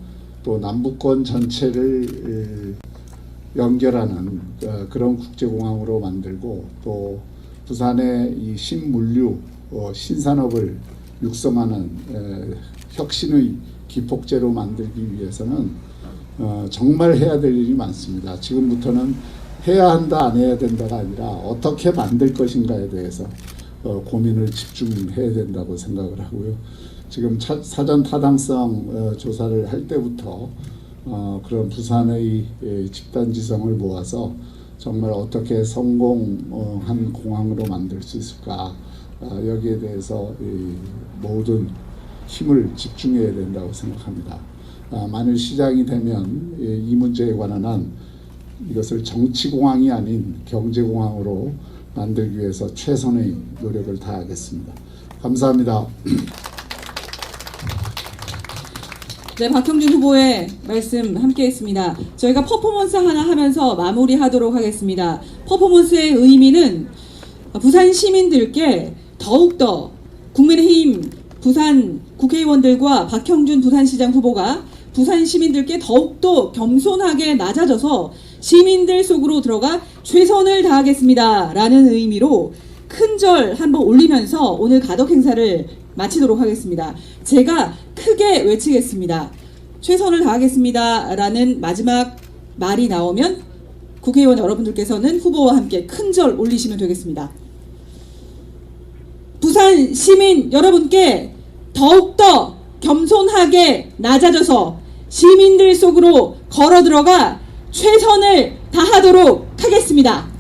또 남북권 전체를 연결하는 그런 국제공항으로 만들고 또 부산의 이 신물류 신산업을 육성하는 혁신의 기폭제로 만들기 위해서는 정말 해야 될 일이 많습니다. 지금부터는 해야 한다 안 해야 된다가 아니라 어떻게 만들 것인가에 대해서 고민을 집중해야 된다고 생각을 하고요. 지금 사전 타당성 조사를 할 때부터 그런 부산의 집단지성을 모아서 정말 어떻게 성공한 공항으로 만들 수 있을까, 여기에 대해서 모든 힘을 집중해야 된다고 생각합니다. 만일 시작이 되면 이 문제에 관한 한 이것을 정치공항이 아닌 경제공항으로 만들기 위해서 최선의 노력을 다하겠습니다. 감사합니다. 네, 박형준 후보의 말씀 함께했습니다. 저희가 퍼포먼스 하나 하면서 마무리하도록 하겠습니다. 퍼포먼스의 의미는 부산 시민들께 더욱더 국민의힘 부산 국회의원들과 박형준 부산시장 후보가 부산 시민들께 더욱더 겸손하게 낮아져서 시민들 속으로 들어가 최선을 다하겠습니다 라는 의미로 큰 절 한번 올리면서 오늘 가덕 행사를 마치도록 하겠습니다. 제가 크게 외치겠습니다. 최선을 다하겠습니다 라는 마지막 말이 나오면 국회의원 여러분들께서는 후보와 함께 큰 절 올리시면 되겠습니다. 부산 시민 여러분께 더욱더 겸손하게 낮아져서 시민들 속으로 걸어 들어가 최선을 다하도록 하겠습니다.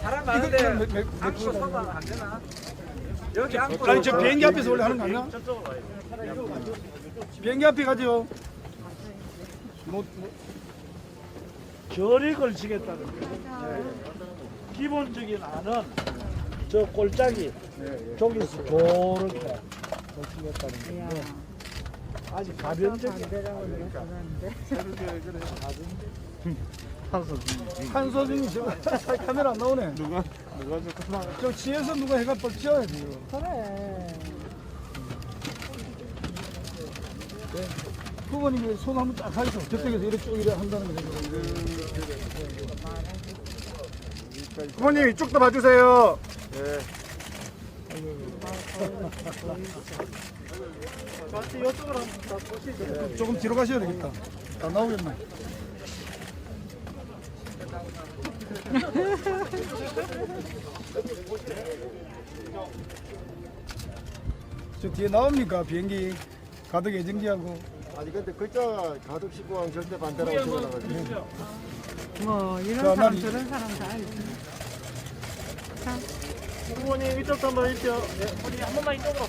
사람 많은데 안고 서면 안 되나? 여기 안고. 아니 저 비행기 앞에서 원래 하는 거 아니야? 비행기 앞에 가죠. 결이 걸치겠다는 거예요. 기본적인 안은 저 골짜기 저기서 저렇게 걸치겠다는 건데 아직 가변적인 한소진이 지금 카메라 안 나오네. 누가 저 뒤에서 누가 해가 뻘 찌어야지. 그래. 후보님이 손 한번 딱 하셔. 저쪽에서 이렇게 쭉 이래 한다는 거죠. 후보님 이쪽 도 봐주세요. 네. 이쪽으로 한번 보시죠. 조금 뒤로 가셔야 되겠다. 안 나오겠네. 저 뒤에 나옵니까 비행기 가덕 예정지하고. 아니 근데 글자 가덕 시공항 절대 반대라고 생각하거든요. 뭐 이런 자, 사람 난 저런 사람 다 있어. 후보님 이쪽도 한번 있죠. 네, 우리 한 번만 이쪽으로.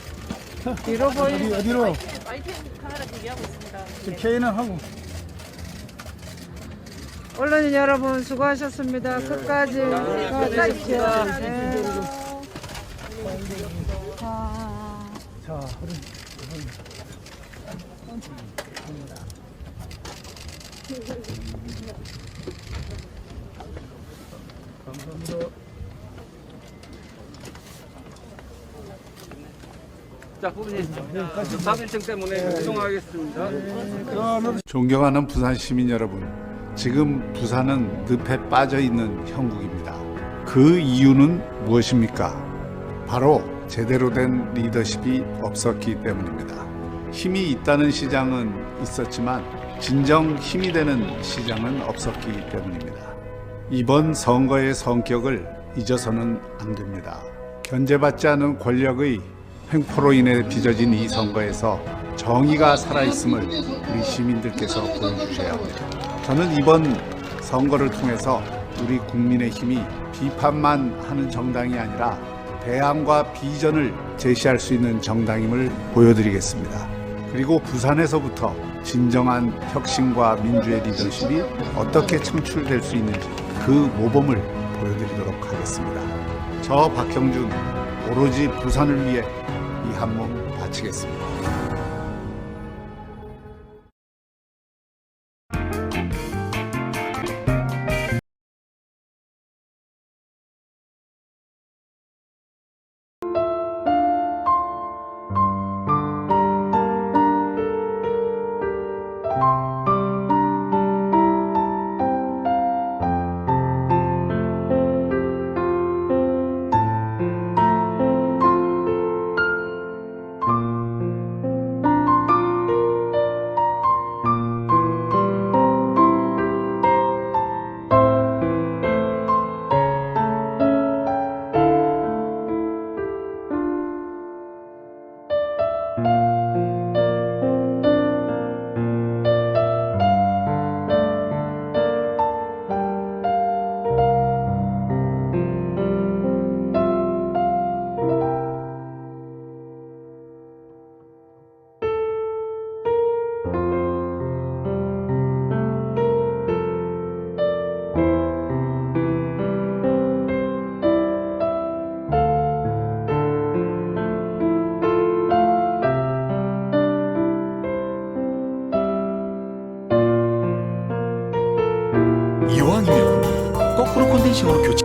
뒤로 보이. 어디로? YTN 카메라 대기하고 있습니다. 저 K는 하고. 언론인 여러분 수고하셨습니다. 끝까지 가주십시오. 네. 자, 감사합니다. 자, 후보님, 다수 일정 때문에 이동하겠습니다. 존경하는 부산 시민 여러분, 지금 부산은 늪에 빠져 있는 형국입니다. 그 이유는 무엇입니까? 바로 제대로 된 리더십이 없었기 때문입니다. 힘이 있다는 시장은 있었지만 진정 힘이 되는 시장은 없었기 때문입니다. 이번 선거의 성격을 잊어서는 안 됩니다. 견제받지 않은 권력의 횡포로 인해 빚어진 이 선거에서 정의가 살아있음을 우리 시민들께서 보여주셔야 합니다. 저는 이번 선거를 통해서 우리 국민의힘이 비판만 하는 정당이 아니라 대안과 비전을 제시할 수 있는 정당임을 보여드리겠습니다. 그리고 부산에서부터 진정한 혁신과 민주의 리더십이 어떻게 창출될 수 있는지 그 모범을 보여드리도록 하겠습니다. 저 박형준 오로지 부산을 위해 이 한 몸 바치겠습니다. 인식으로 교체.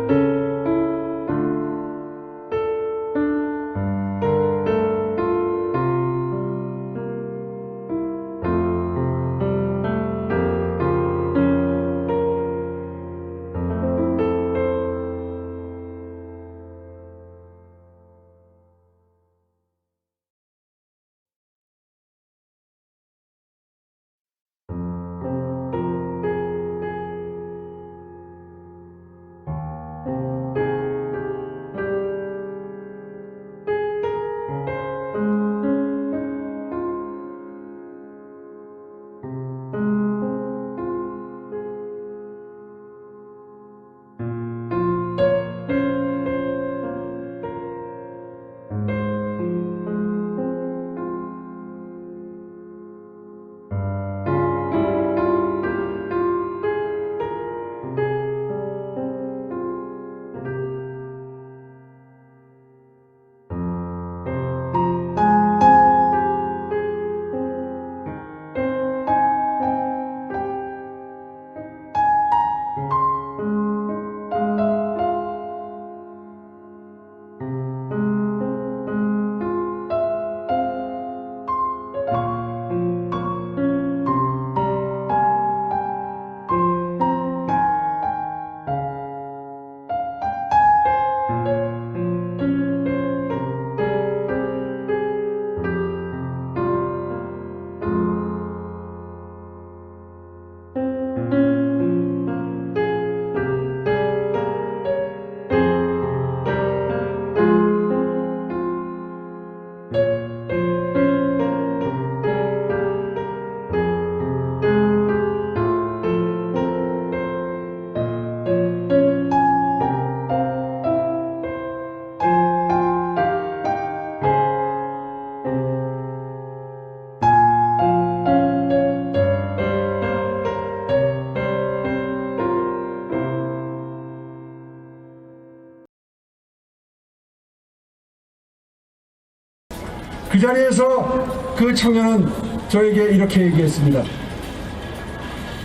그 자리에서 그 청년은 저에게 이렇게 얘기했습니다.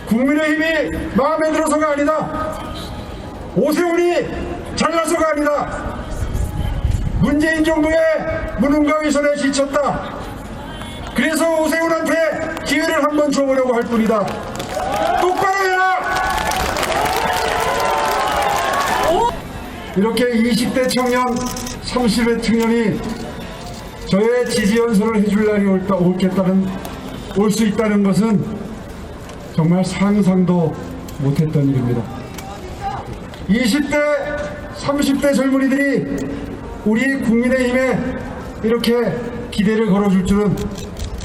국민의힘이 마음에 들어서가 아니다. 오세훈이 잘나서가 아니다. 문재인 정부의 무능과 위선에 지쳤다. 그래서 오세훈한테 기회를 한번 줘보려고 할 뿐이다. 똑바로 해라! 이렇게 20대 청년, 30대 청년이 저의 지지 연설을 해줄 날이 올 수 있다는 것은 정말 상상도 못했던 일입니다. 20대, 30대 젊은이들이 우리 국민의힘에 이렇게 기대를 걸어줄 줄은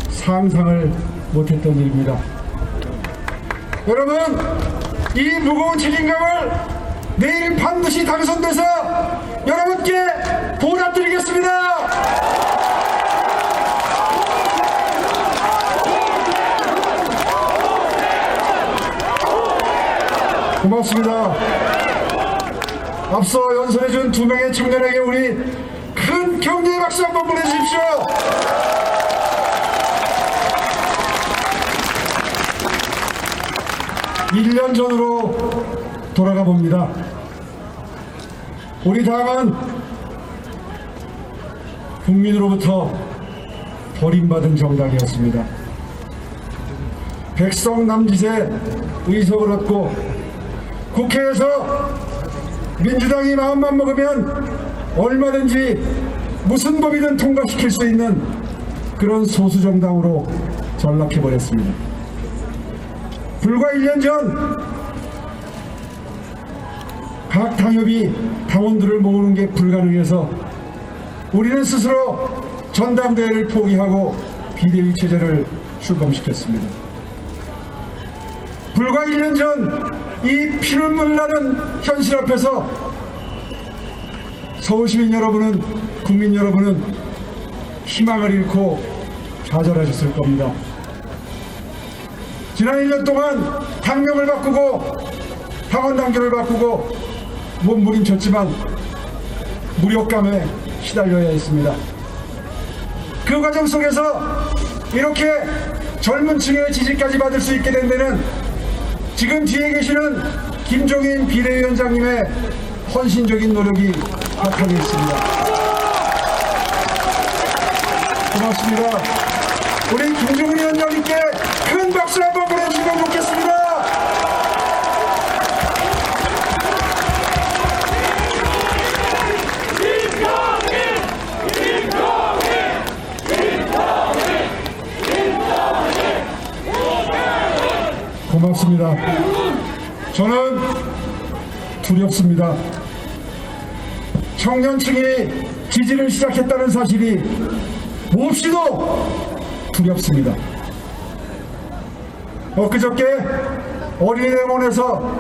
상상을 못했던 일입니다. 여러분, 이 무거운 책임감을 내일 반드시 당선돼서 여러분께 보답드리겠습니다. 고맙습니다. 앞서 연설해준 두 명의 청년에게 우리 큰 격려의 박수 한번 보내주십시오. (1년) 전으로 돌아가 봅니다. 우리 당은 국민으로부터 버림받은 정당이었습니다. 백성 남짓의 의석을 얻고 국회에서 민주당이 마음만 먹으면 얼마든지 무슨 법이든 통과시킬 수 있는 그런 소수정당으로 전락해버렸습니다. 불과 1년 전 각 당협이 당원들을 모으는 게 불가능해서 우리는 스스로 전당대회를 포기하고 비대위 체제를 출범시켰습니다. 불과 1년 전 이 피눈물 나는 현실 앞에서 서울시민 여러분은, 국민 여러분은 희망을 잃고 좌절하셨을 겁니다. 지난 1년 동안 당명을 바꾸고 당원 당규를 바꾸고 몸부림쳤지만 무력감에 시달려야 했습니다. 그 과정 속에서 이렇게 젊은 층의 지지까지 받을 수 있게 된 데는 지금 뒤에 계시는 김종인 비대위원장님의 헌신적인 노력이 바탕에 있습니다. 고맙습니다. 우리 김종인 위원장님께 큰 박수 한번 보내주시면 좋겠습니다. 고맙습니다. 저는 두렵습니다. 청년층이 지지를 시작했다는 사실이 몹시도 두렵습니다. 엊그저께 어린이대공원에서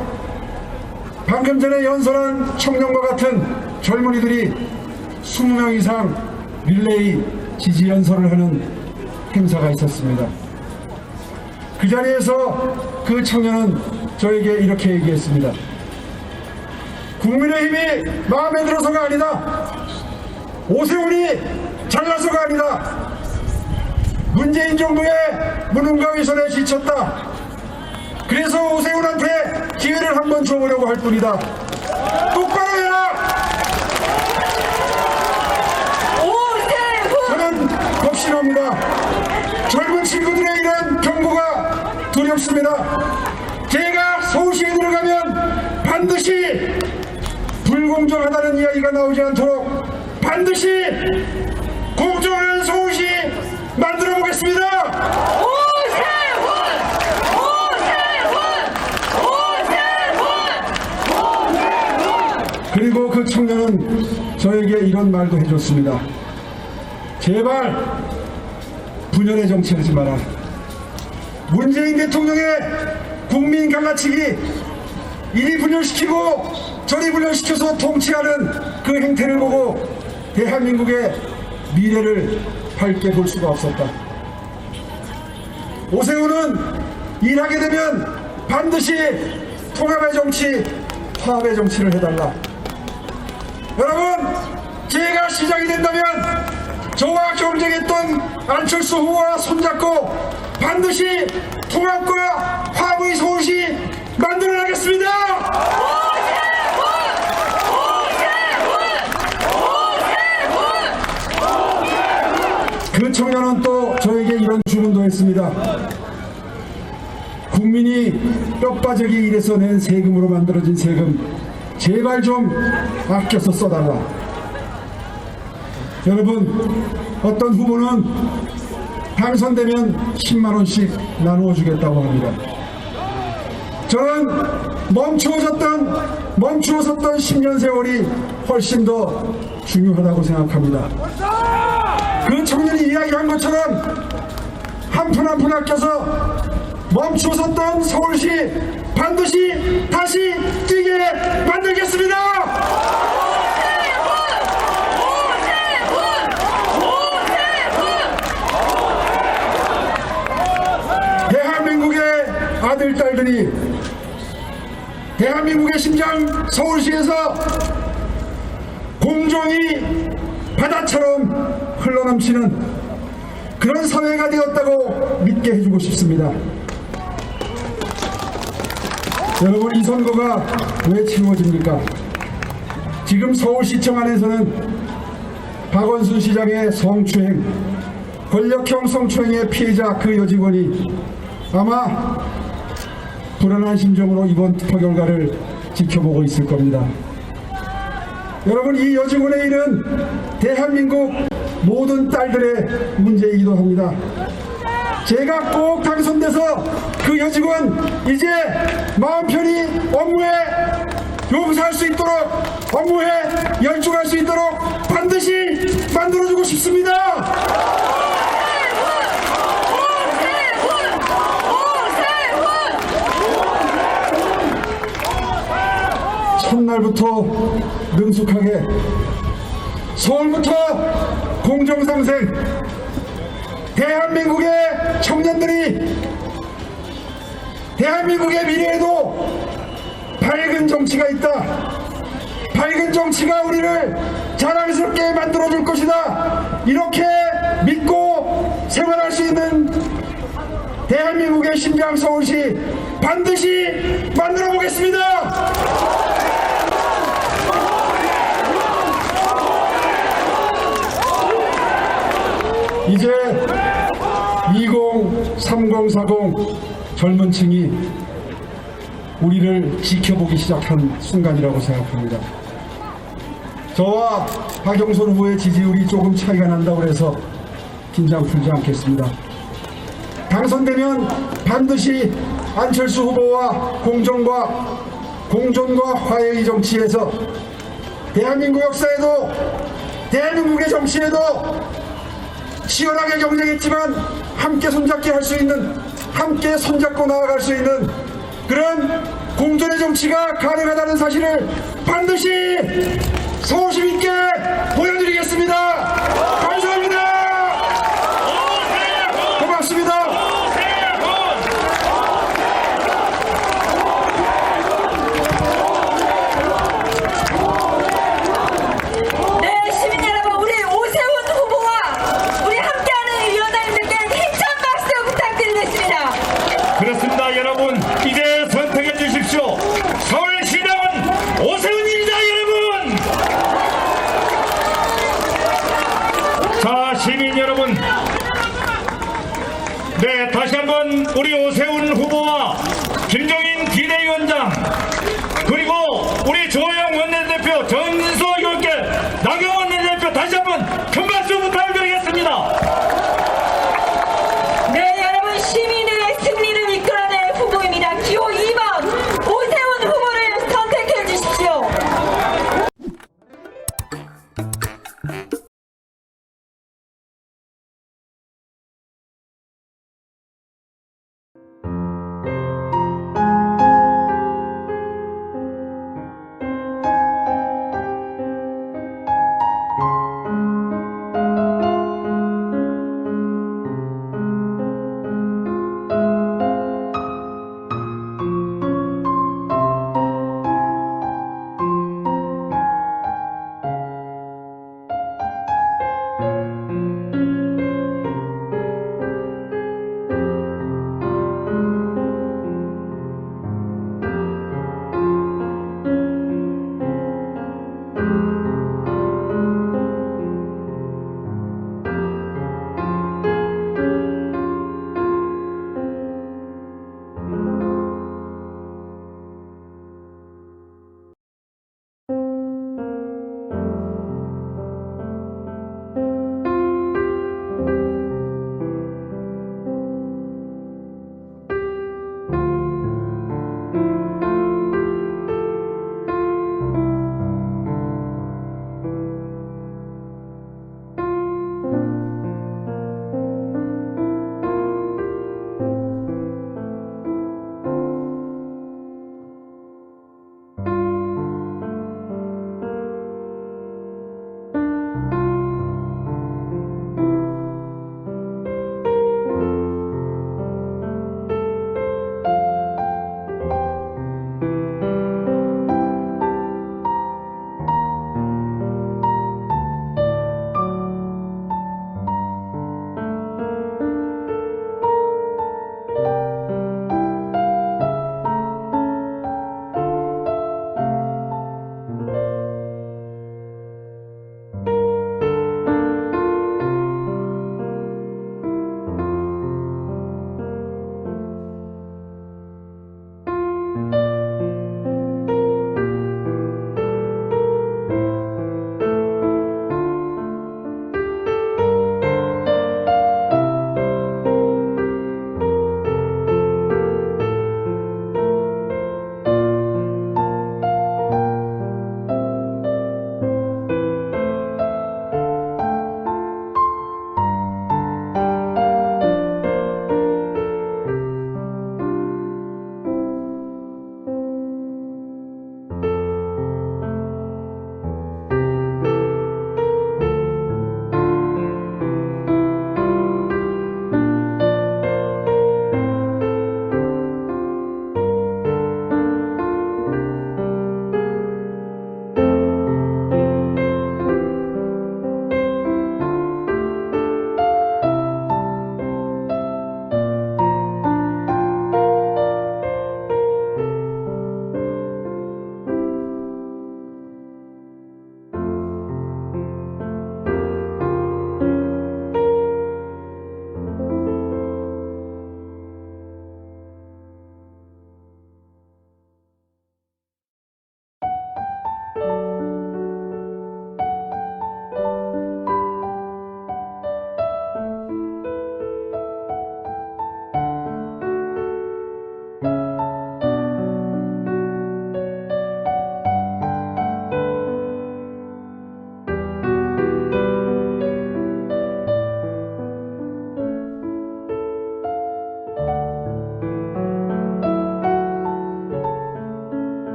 방금 전에 연설한 청년과 같은 젊은이들이 20명 이상 릴레이 지지 연설을 하는 행사가 있었습니다. 그 자리에서 그 청년은 저에게 이렇게 얘기했습니다. 국민의힘이 마음에 들어서가 아니다. 오세훈이 잘나서가 아니다. 문재인 정부의 무능과 위선에 지쳤다. 그래서 오세훈한테 기회를 한번 줘보려고 할 뿐이다. 똑바로 해라. 저는 겁신합니다. 젊은 친구들의 이런 경고가 두렵습니다. 제가 서울시에 들어가면 반드시 불공정하다는 이야기가 나오지 않도록 반드시 공정한 서울시 만들어 보겠습니다. 그리고 그 청년은 저에게 이런 말도 해줬습니다. 제발 분열의 정치 하지 마라. 문재인 대통령의 국민 갈라치기, 이리 분열시키고 저리 분열시켜서 통치하는 그 행태를 보고 대한민국의 미래를 밝게 볼 수가 없었다. 오세훈은 일하게 되면 반드시 통합의 정치, 화합의 정치를 해달라. 여러분, 제가 시장이 된다면 저와 경쟁했던 안철수 후보와 손잡고 반드시 통합과 화합의 서울시 만들어내겠습니다. 그 청년은 또 저에게 이런 주문도 했습니다. 국민이 뼈빠지게 일해서 낸 세금으로 만들어진 세금 제발 좀 아껴서 써달라. 여러분, 어떤 후보는 당선되면 10만원씩 나누어 주겠다고 합니다. 저는 멈추어섰던 10년 세월이 훨씬 더 중요하다고 생각합니다. 그 청년이 이야기한 것처럼 한 푼 한 푼 아껴서 멈추어섰던 서울시 반드시 다시 뛰게 만들겠습니다. 대한민국의 아들, 딸들이 대한민국의 심장 서울시에서 공정이 바다처럼 흘러넘치는 그런 사회가 되었다고 믿게 해주고 싶습니다. 여러분, 이 선거가 왜 치루어집니까? 지금 서울시청 안에서는 박원순 시장의 성추행, 권력형 성추행의 피해자 그 여직원이 아마 불안한 심정으로 이번 투표 결과를 지켜보고 있을 겁니다. 여러분, 이 여직원의 일은 대한민국 모든 딸들의 문제이기도 합니다. 제가 꼭 당선돼서 그 여직원 이제 마음 편히 업무에 용서할 수 있도록, 업무에 열중할 수 있도록 반드시 만들어주고 싶습니다. 첫날부터 능숙하게, 서울부터 공정상생, 대한민국의 청년들이 대한민국의 미래에도 밝은 정치가 있다. 밝은 정치가 우리를 자랑스럽게 만들어줄 것이다. 이렇게 믿고 생활할 수 있는 대한민국의 심장 서울시 반드시 만들어 보겠습니다. 이제 203040 젊은 층이 우리를 지켜보기 시작한 순간이라고 생각합니다. 저와 박영선 후보의 지지율이 조금 차이가 난다고 해서 긴장 풀지 않겠습니다. 당선되면 반드시 안철수 후보와 공존과 화해의 정치에서 대한민국 역사에도 대한민국의 정치에도 치열하게 경쟁했지만 함께 손잡게 할 수 있는, 함께 손잡고 나아갈 수 있는 그런 공존의 정치가 가능하다는 사실을 반드시 서울 시민께 보여드리겠습니다. 감사합니다. 고맙습니다. 네, 시민 여러분, 우리 오세훈 후보와 우리 함께하는 위원장님들께 힘찬 박수 부탁드리겠습니다. 그렇습니다. 여러분, 이제 선택해 주십시오. 서울시장은 오세훈입니다. 여러분. 자, 시민 여러분, 네, 다시 한번 우리 오세훈 후보와 김종인 비대위원장, 그리고 우리 조영 원내대표, 전석 의원께 나경원 원내대표 다시 한번 큰 박수 부탁드리겠습니다. 네, 여러분, 시민의 승리를 이끌어낼 후보입니다. 기호 2번 오세훈 후보를 선택해 주십시오.